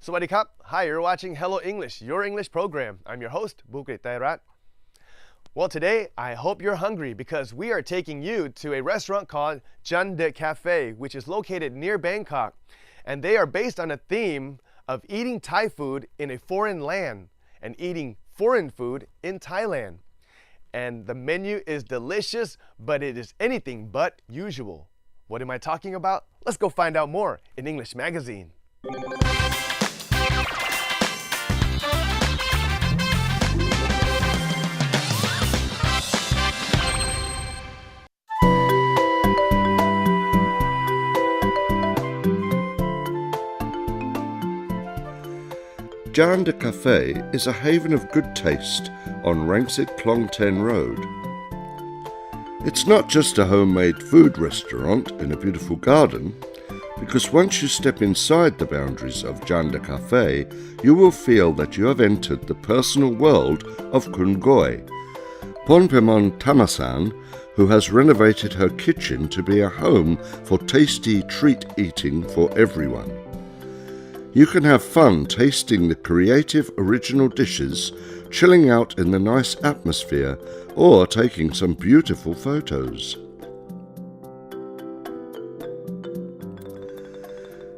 Sawadee Hi, you're watching Hello English, your English program. I'm your host, Tayrat. Well, today, I hope you're hungry because we are taking you to a restaurant called Janda Cafe, which is located near Bangkok. And they are based on a theme of eating Thai food in a foreign land and eating foreign food in Thailand. And the menu is delicious, but it is anything but usual. What am I talking about? Let's go find out more in English Magazine. Janda Cafe is a haven of good taste on Rangsit Klong Ten Road. It's not just a homemade food restaurant in a beautiful garden, because once you step inside the boundaries of Janda Cafe, you will feel that you have entered the personal world of Kungoy, Ponpemon Tamasan, who has renovated her kitchen to be a home for tasty treat eating for everyone. You can have fun tasting the creative original dishes, chilling out in the nice atmosphere, or taking some beautiful photos.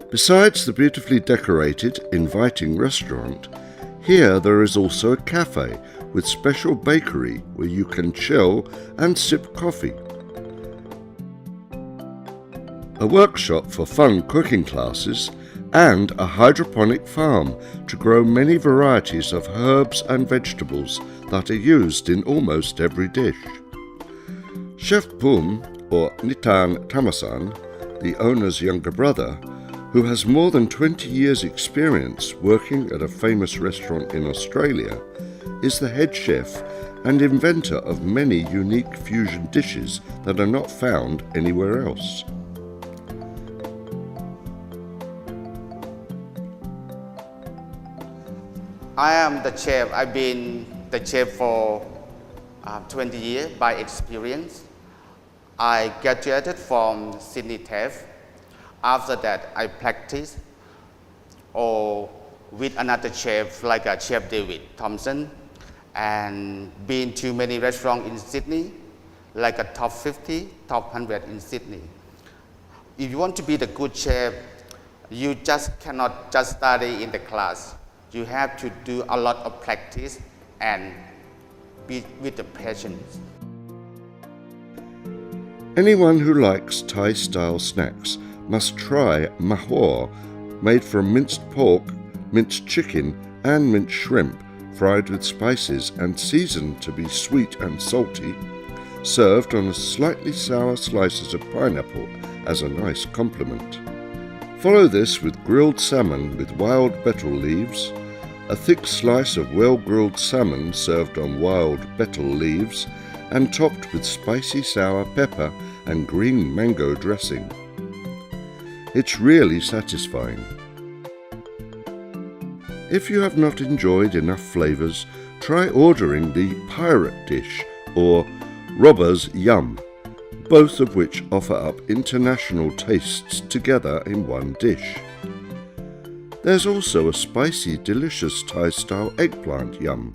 Besides the beautifully decorated, inviting restaurant, here there is also a cafe with special bakery where you can chill and sip coffee. A workshop for fun cooking classes, and a hydroponic farm to grow many varieties of herbs and vegetables that are used in almost every dish. Chef Pum, or Nitan Tamasan, the owner's younger brother, who has more than 20 years' experience working at a famous restaurant in Australia, is the head chef and inventor of many unique fusion dishes that are not found anywhere else. I am the chef. I've been the chef for 20 years by experience. I graduated from Sydney TAFE. After that, I practiced with another chef like Chef David Thompson, and been to many restaurants in Sydney, like a top 50, top 100 in Sydney. If you want to be the good chef, you just cannot just study in the class. You have to do a lot of practice and be with the patience. Anyone who likes Thai-style snacks must try mahor, made from minced pork, minced chicken and minced shrimp, fried with spices and seasoned to be sweet and salty, served on slightly sour slices of pineapple as a nice compliment. Follow this with grilled salmon with wild betel leaves, a thick slice of well-grilled salmon served on wild betel leaves and topped with spicy sour pepper and green mango dressing. It's really satisfying. If you have not enjoyed enough flavours, try ordering the pirate dish or robber's yum, both of which offer up international tastes together in one dish. There's also a spicy, delicious Thai-style eggplant yum,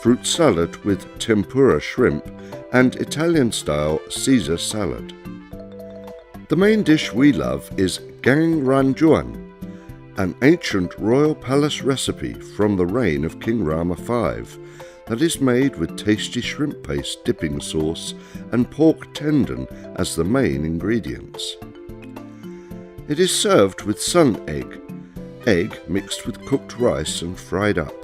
fruit salad with tempura shrimp, and Italian-style Caesar salad. The main dish we love is Gang Ranjuan, an ancient royal palace recipe from the reign of King Rama V that is made with tasty shrimp paste dipping sauce and pork tendon as the main ingredients. It is served with sun egg mixed with cooked rice and fried up.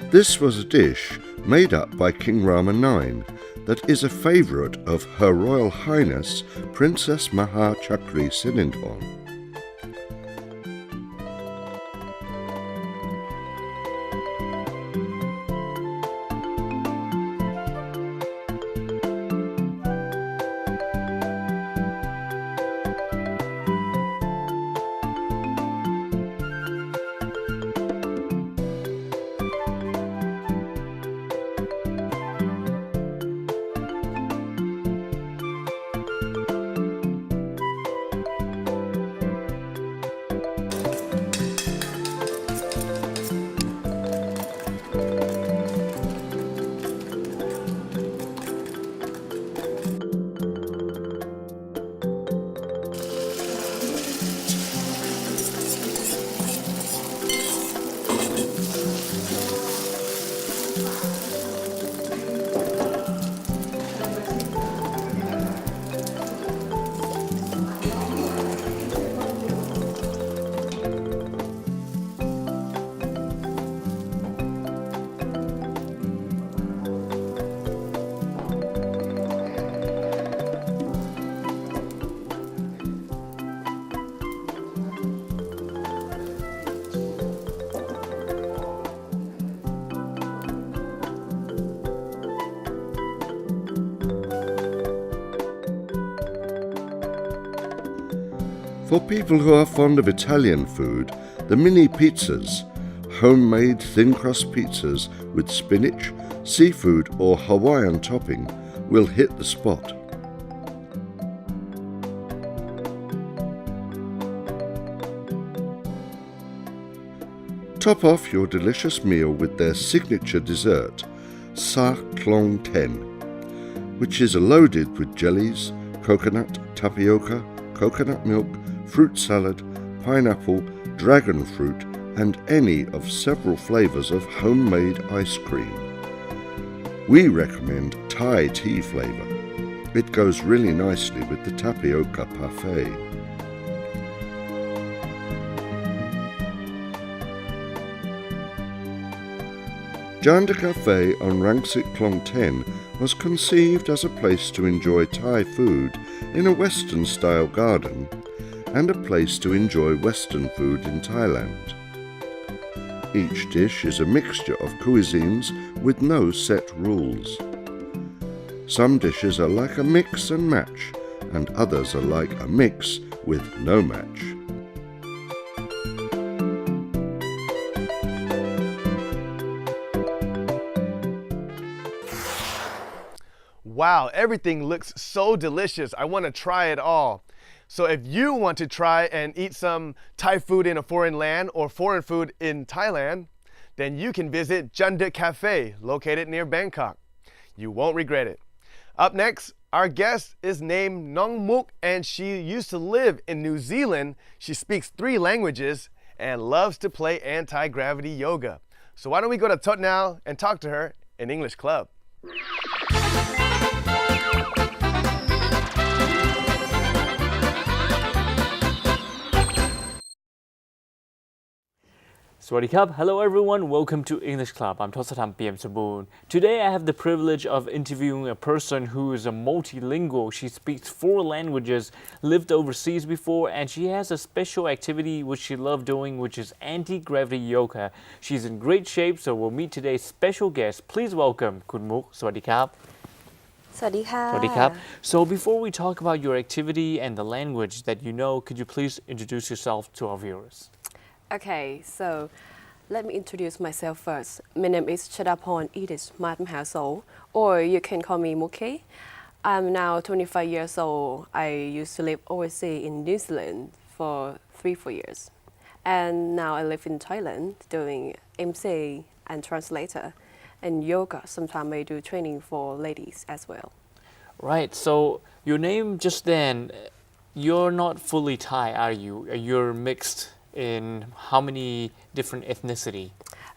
This was a dish made up by King Rama IX that is a favourite of Her Royal Highness Princess Maha Chakri Sinindhorn. For people who are fond of Italian food, the mini pizzas, homemade thin crust pizzas with spinach, seafood or Hawaiian topping, will hit the spot. Top off your delicious meal with their signature dessert, Sa Klong Ten, which is loaded with jellies, coconut, tapioca, coconut milk, fruit salad, pineapple, dragon fruit, and any of several flavors of homemade ice cream. We recommend Thai tea flavor. It goes really nicely with the tapioca parfait. Janda Cafe on Rangsit Klong Ten was conceived as a place to enjoy Thai food in a Western-style garden and a place to enjoy Western food in Thailand. Each dish is a mixture of cuisines with no set rules. Some dishes are like a mix and match, and others are like a mix with no match. Wow, everything looks so delicious. I want to try it all. So if you want to try and eat some Thai food in a foreign land or foreign food in Thailand, then you can visit Janda Cafe, located near Bangkok. You won't regret it. Up next, our guest is named Nong Muk, and she used to live in New Zealand. She speaks 3 languages and loves to play anti-gravity yoga. So why don't we go to Tot now and talk to her in English Club. Sawasdee Krub. Hello everyone, welcome to English Club. I'm Thosattham PM Sabun. Today I have the privilege of interviewing a person who is a multilingual. She speaks 4 languages, lived overseas before, and she has a special activity which she loves doing, which is anti-gravity yoga. She's in great shape, so we'll meet today's special guest. Please welcome Kun Muk. Sawasdee Krub. สวัสดีค่ะ Sawasdee Krub. So before we talk about your activity and the language that you know, could you please introduce yourself to our viewers? Okay, so let me introduce myself first. My name is Chadaporn Edith Mahasol, or you can call me Muke. I'm now 25 years old. I used to live overseas in New Zealand for 3-4 years. And now I live in Thailand doing MC and translator and yoga. Sometimes I do training for ladies as well. Right, so your name just then, you're not fully Thai, are you? You're mixed in how many different ethnicity?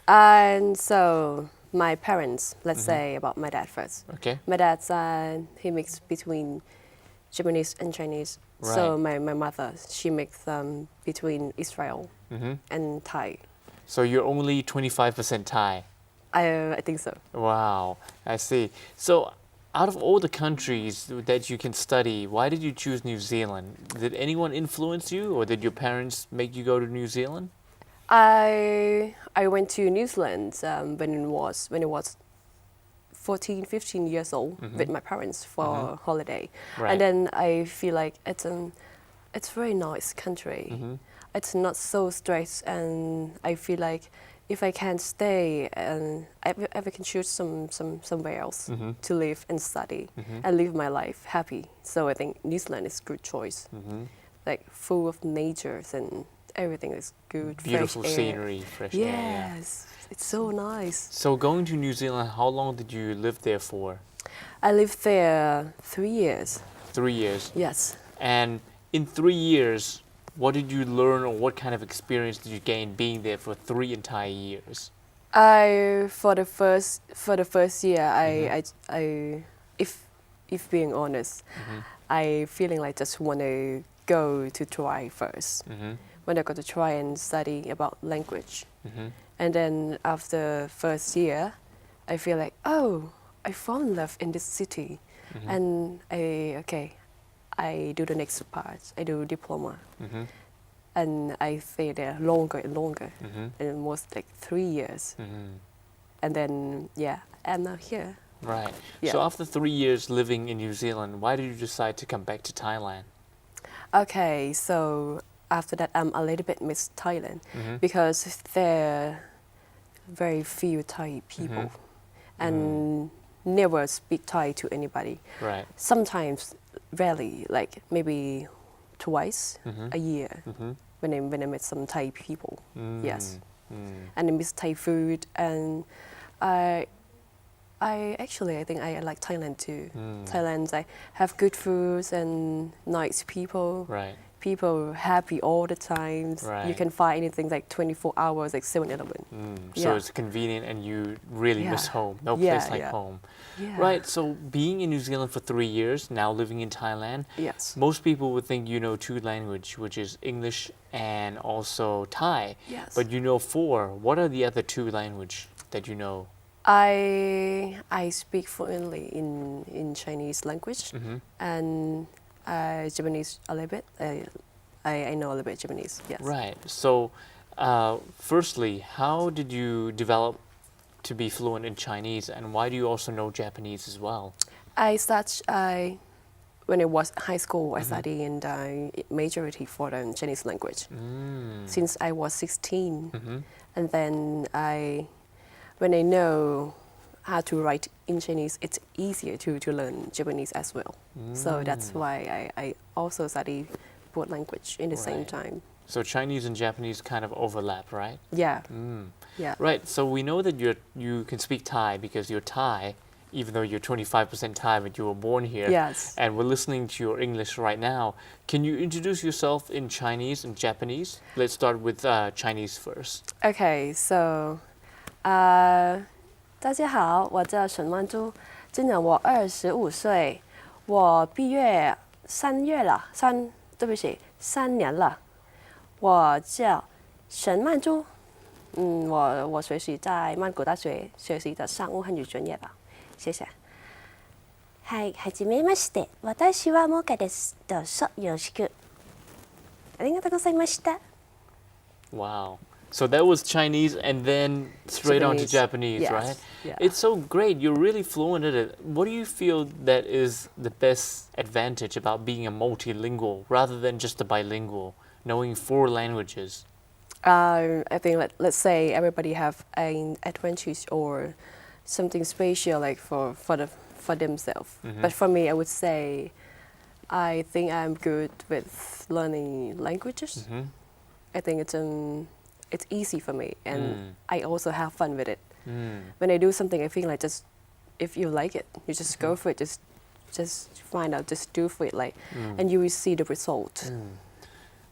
And so my parents, let's say about my dad first. Okay. My dad's he mixed between Japanese and Chinese. So my mother, she mixed between Israel and Thai. So you're only 25% Thai? I think so. Wow, I see. So out of all the countries that you can study, why did you choose New Zealand? Did anyone influence you, or did your parents make you go to New Zealand? I went to New Zealand when it was 14, 15 years old with my parents for holiday. Right. And then I feel like it's a very nice country. It's not so stressed, and I feel like if I can stay and I can choose somewhere else to live and study and live my life happy. So I think New Zealand is a good choice. Like full of nature and everything is good. Beautiful fresh scenery, fresh air. Yes, it's so nice. So going to New Zealand, how long did you live there for? I lived there 3 years. 3 years. Yes. And in 3 years, what did you learn, or what kind of experience did you gain being there for 3 entire years? For the first year, if being honest, I feeling like just want to go to try first. When I got to try and study about language, and then after first year, I feel like, oh, I fall in love in this city, and I do the next part. I do diploma, and I stay there longer and longer, and almost like 3 years, and then I'm now here. Right. Yeah. So after 3 years living in New Zealand, why did you decide to come back to Thailand? Okay, so after that, I'm a little bit miss Thailand because there very few Thai people and never speak Thai to anybody. Right. Sometimes, rarely, like maybe twice a year when I met some Thai people. Yes, and I miss Thai food, and I actually I think I like Thailand too. Thailand, I have good foods and nice people. Right. People happy all the time. You Right. can find anything like 24 hours, like 7-Eleven. So it's convenient and you really miss Yeah. home. No Yeah, place like yeah. home. Yeah. Right. So being in New Zealand for 3 years, now living in Thailand, Yes. most people would think you know 2 languages, which is English and also Thai. Yes. But you know 4. What are the other 2 languages that you know? I speak fluently in Chinese language and Japanese a little bit. I know a little bit Japanese. Yes. Right. So, firstly, how did you develop to be fluent in Chinese, and why do you also know Japanese as well? When I was high school, I studied in the majority for the Chinese language since I was 16, and then when I know how to write in Chinese, it's easier to learn Japanese as well. So that's why I also study both language in the same Right. time. So Chinese and Japanese kind of overlap, right? Yeah. Yeah. Right. So we know that you can speak Thai because you're Thai, even though you're 25% Thai, but you were born here. Yes. And we're listening to your English right now. Can you introduce yourself in Chinese and Japanese? Let's start with Chinese first. Okay, so 大家好，我叫沈曼珠，今年我25岁，我毕业3月了，对不起，3年了。我叫沈曼珠，我学习在曼谷大学学习的商务汉语专业的，谢谢。はい、はじめまして。私はモカです。どうぞよろしく。ありがとうございました。 Wow. So that was Chinese and then straight on to Japanese, Yes. right? Yeah. It's so great. You're really fluent at it. What do you feel that is the best advantage about being a multilingual rather than just a bilingual, knowing 4 languages? I think let's say everybody have an advantage or something special like for themselves. But for me, I would say I think I'm good with learning languages. I think it's easy for me, and I also have fun with it. When I do something, I feel like just if you like it, you just go for it. Just find out, just do for it, like, and you will see the result.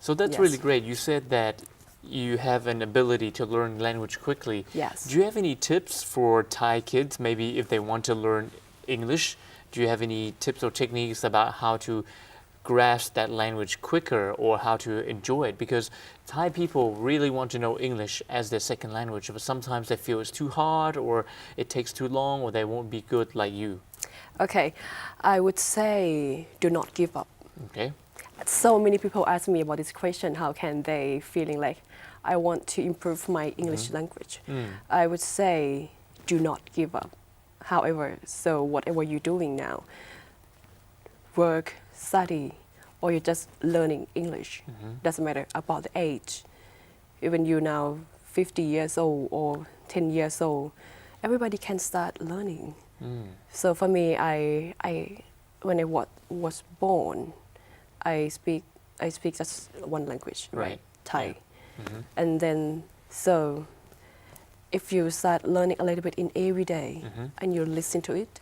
So that's Yes. really great. You said that you have an ability to learn language quickly. Yes. Do you have any tips for Thai kids, maybe if they want to learn English? Do you have any tips or techniques about how to grasp that language quicker or how to enjoy it? Because Thai people really want to know English as their second language, but sometimes they feel it's too hard or it takes too long or they won't be good like you. Okay, I would say do not give up. Okay. So many people ask me about this question. How can they feeling like I want to improve my English language? I would say do not give up. However, so whatever you're doing now, work, study, or you're just learning English, doesn't matter about the age. Even you now 50 years old or 10 years old, everybody can start learning. So for me, I when I was born, I speak just one language, right? Thai. And then so if you start learning a little bit in every day and you listen to it,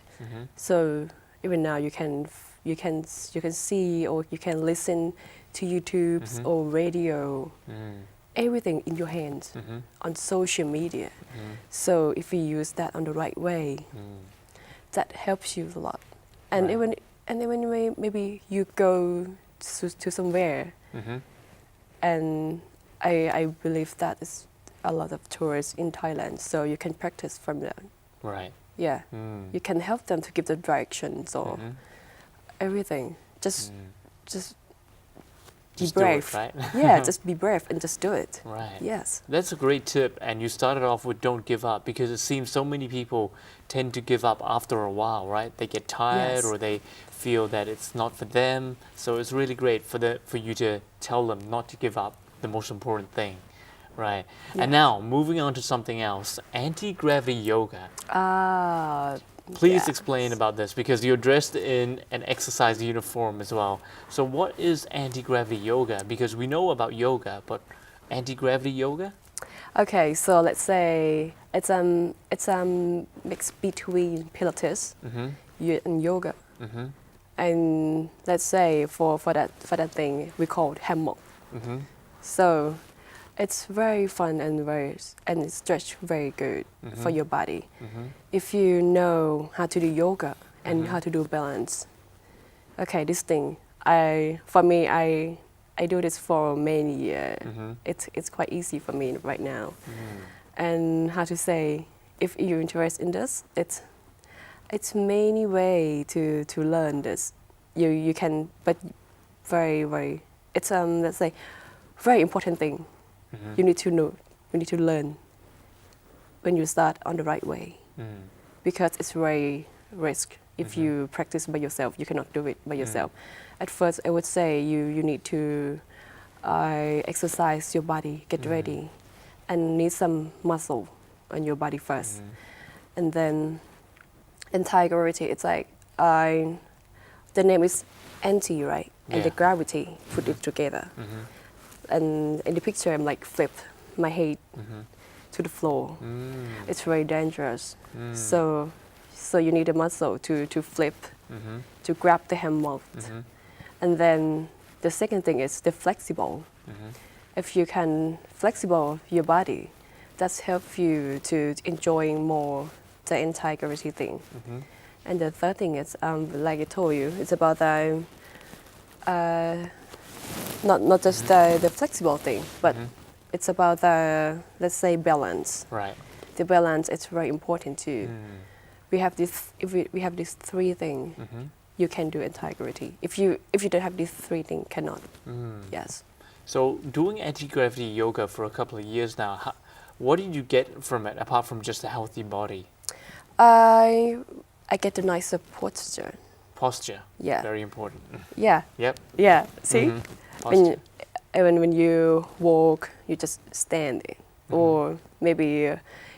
so even now you can see or you can listen to YouTube's or radio, everything in your hands on social media. So if you use that on the right way, that helps you a lot. And Right. even maybe you go to somewhere, and I believe that is a lot of tourists in Thailand, so you can practice from them. Right. Yeah, you can help them to give the directions or everything. Just be Just do it, brave. right? Yeah, just be brave and just do it. Right. Yes. That's a great tip. And you started off with don't give up, because it seems so many people tend to give up after a while, right? They get tired Yes. or they feel that it's not for them. So it's really great for you to tell them not to give up, the most important thing. Right. And now moving on to something else, anti-gravity yoga. Please explain about this, because you're dressed in an exercise uniform as well. So what is anti-gravity yoga? Because we know about yoga, but anti-gravity yoga? Okay, so let's say it's mix between Pilates and yoga. And let's say for that thing we call hammock. So it's very fun and it's stretch very good for your body. If you know how to do yoga and how to do balance. Okay, this thing I do this for many years. It's quite easy for me right now. And how to say, if you're interested in this, it's many way to learn this. You can, but very it's let's say very important thing. You need to know, you need to learn when you start on the right way, because it's very risk. If you practice by yourself, you cannot do it by yourself. At first, I would say you need to exercise your body, get ready, and need some muscle on your body first. And then anti-gravity, it's like the name is anti, right? And the gravity, put it together. And in the picture, I'm like flip my head to the floor. It's very dangerous. So you need a muscle to flip, to grab the hammock. And then the second thing is the flexible. If you can flexible your body, that's help you to enjoying more the anti-gravity thing. And the third thing is, like I told you, it's about the not just the flexible thing, but it's about the, let's say, balance. Right. The balance is very important too. We have this. If we have these three things, you can do anti-gravity. If you don't have these three things, cannot. Yes. So doing anti-gravity yoga for a couple of years now, what did you get from it apart from just a healthy body? I get a nicer posture. Posture. Yeah. Very important. Yeah. Yep. Yeah. See, Posture. when you walk, you just stand, or maybe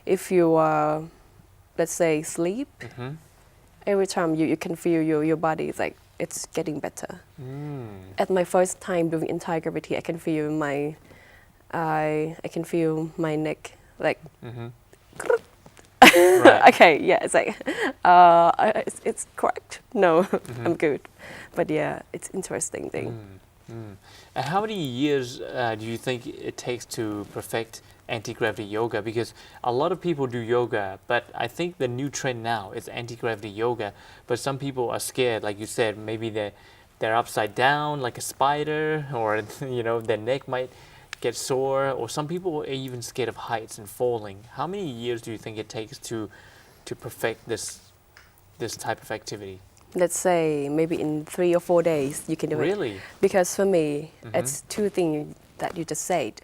if you let's say sleep, every time you can feel your body is like it's getting better. At my first time doing anti-gravity, I can feel my neck like. Right. Okay, yeah, it's like it's correct. No, I'm good, but yeah, it's interesting thing. And how many years do you think it takes to perfect anti-gravity yoga? Because a lot of people do yoga, but I think the new trend now is anti-gravity yoga. But some people are scared, like you said, maybe they're upside down like a spider, or their neck might get sore, or some people are even scared of heights and falling. How many years do you think it takes to perfect this type of activity? Let's say maybe in 3 or 4 days you can do it. Really? Because for me, it's two things that you just said.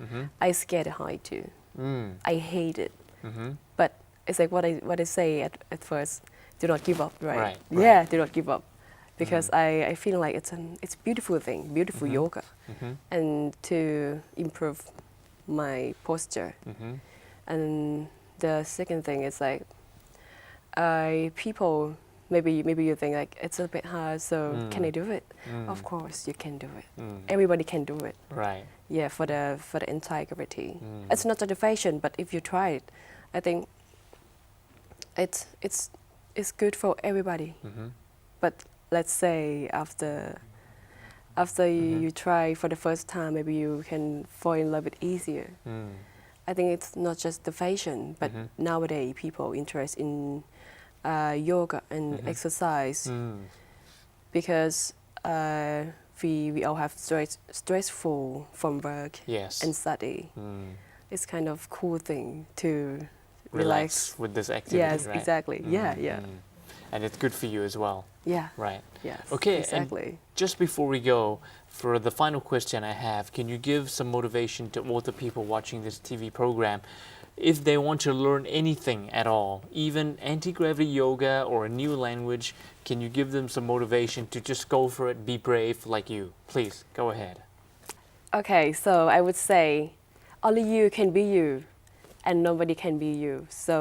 I scared of height too. I hate it. But it's like what I say at first. Do not give up, right? Right. Yeah, do not give up. Because I feel like it's beautiful thing, beautiful yoga, and to improve my posture. And the second thing is like, people maybe you think like it's a bit hard, so can I do it? Of course you can do it. Everybody can do it. Right. Yeah, for the anti-gravity. It's not a fashion, but if you try it, I think it's good for everybody. But let's say after you try for the first time, maybe you can fall in love with it easier. I think it's not just the fashion, but nowadays people interested in yoga and exercise, because we all have stressful from work and study. It's kind of cool thing to relax with this activity. Yes, right? exactly. Yeah. And it's good for you as well. Yeah. Right. Yes. Okay. Exactly. And just before we go, For the final question I have, can you give some motivation to all the people watching this TV program if they want to learn anything at all, even anti-gravity yoga or a new language? Can you give them some motivation to just go for it, be brave like you? Please, go ahead. Okay, so I would say only you can be you and nobody can be you. So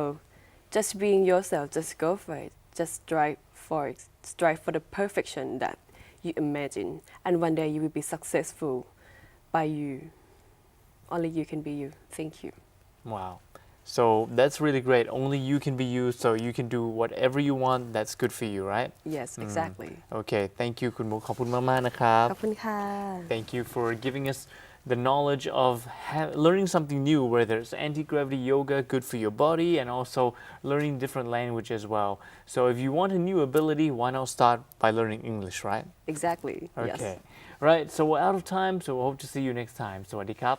just being yourself, just go for it. Just strive for it. Strive for the perfection that you imagine. And one day you will be successful by you. Only you can be you. Thank you. Wow. So that's really great. Only you can be you, so you can do whatever you want that's good for you, right? Yes, exactly. Okay, thank you คุณมุกขอบคุณมากๆนะครับ ขอบคุณค่ะ Thank you for giving us the knowledge of learning something new, whether it's anti-gravity yoga, good for your body, and also learning different language as well. So if you want a new ability, why not start by learning English, right? Exactly. Okay. Yes. Right, so we're out of time, so we hope to see you next time. สวัสดีครับ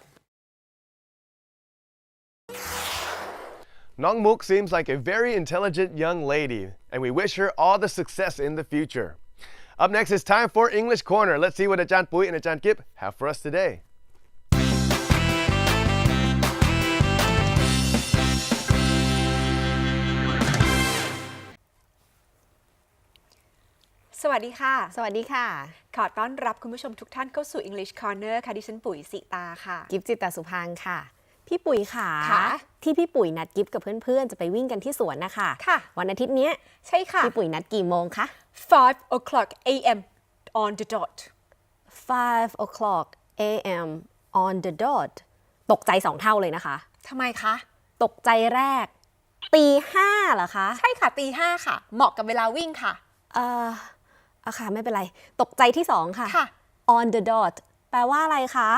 Nong Mook seems like a very intelligent young lady, and we wish her all the success in the future. Up next, it's time for English Corner. Let's see what Ajahn Pui and Ajahn Kip have for us today. สวัสดีค่ะ สวัสดีค่ะ ขอต้อนรับคุณผู้ชมทุกท่านเข้าสู่ English Corner ค่ะดิฉันปุ๋ยสิตาค่ะ กิฟจิตตสุพังค์ค่ะ พี่ปุ๋ยค่ะ ค่ะ ที่พี่ปุ๋ยนัดกิฟกับเพื่อนๆจะไปวิ่งกันที่สวนนะคะ ค่ะ วันอาทิตย์เนี้ย ใช่ค่ะ พี่ปุ๋ยนัดกี่โมงคะ 5 o'clock a.m. on the dot 5 o'clock a.m. on the dot ตกใจ2เท่าเลยนะคะ ทำไมคะ ตกใจแรกตีห้าเหรอคะ ใช่ค่ะตีห้าค่ะ เหมาะกับเวลาวิ่งค่ะ ค่ะไม่เป็นไร ตกใจที่2ค่ะ ค่ะ on the dot แปลว่าอะไรคะ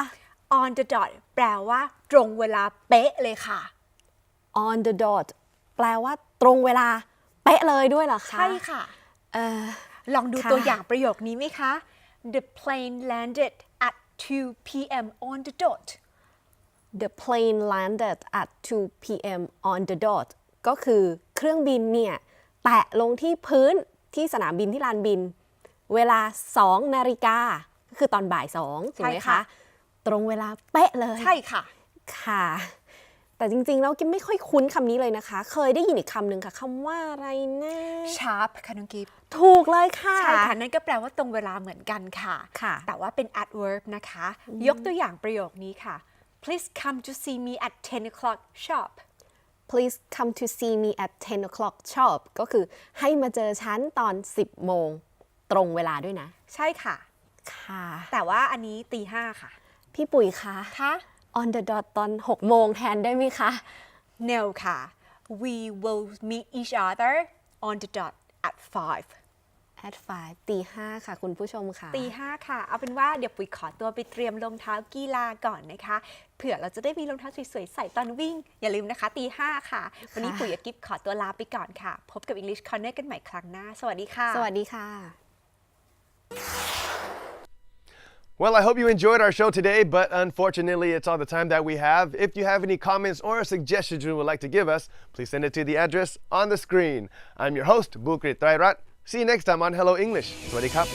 on the dot แปลว่าตรงเวลาเป๊ะเลยค่ะ on the dot แปลว่าตรงเวลาเป๊ะเลยด้วยเหรอคะ ใช่ค่ะ ลองดู ค่ะ ตัวอย่างประโยคนี้ไหมคะ The plane landed at 2 p.m. on the dot The plane landed at 2 p.m. on the dot ก็คือเครื่องบินเนี่ยแตะลงที่พื้นที่สนามบินที่ลานบิน เวลา 2 นาฬิกาก็คือตอนบ่าย 2 ถูกไหม ใช่ค่ะ คะ ตรงเวลาเป๊ะเลย ใช่ค่ะ ค่ะ แต่จริงๆแล้วกิ๊บไม่ค่อยคุ้นคำนี้เลยนะคะ เคยได้ยินอีกคำหนึ่งค่ะคำว่าอะไรนะ sharp ค่ะน้องกิฟ ถูกเลยค่ะ ใช่ค่ะ นั่นก็แปลว่าตรงเวลาเหมือนกันค่ะ ค่ะ แต่ว่าเป็น adverb นะคะ ยกตัวอย่างประโยคนี้ค่ะ Please come to see me at 10 o'clock sharp Please come to see me at 10 o'clock sharp ก็คือให้มาเจอฉันตอน 10 โมงตรงเวลาด้วยนะ ใช่ค่ะ ค่ะ แต่ว่าอันนี้ตีห้าค่ะ พี่ปุ๋ยคะ คะ on the dot ตอน 6 โมงแทนได้ไหมคะ No ค่ะ We will meet each other on the dot at 5 at 5 ตีห้าค่ะคุณผู้ชมค่ะ ตีห้าค่ะ เอาเป็นว่าเดี๋ยวปุ๋ยขอตัวไปเตรียมรองเท้ากีฬาก่อนนะคะ เผื่อเราจะได้มีรองเท้าสวยๆใส่ตอนวิ่ง อย่าลืมนะคะตีห้าค่ะ วันนี้ปุ๋ยกับกิ๊บขอตัวลาไปก่อนค่ะ พบกับ English Corner กันใหม่ครั้งหน้า สวัสดีค่ะ สวัสดีค่ะ Well, I hope you enjoyed our show today, but unfortunately, it's all the time that we have. If you have any comments or suggestions you would like to give us, please send it to the address on the screen. I'm your host, Trai Rat. See you next time on Hello English. สวัสดีครับ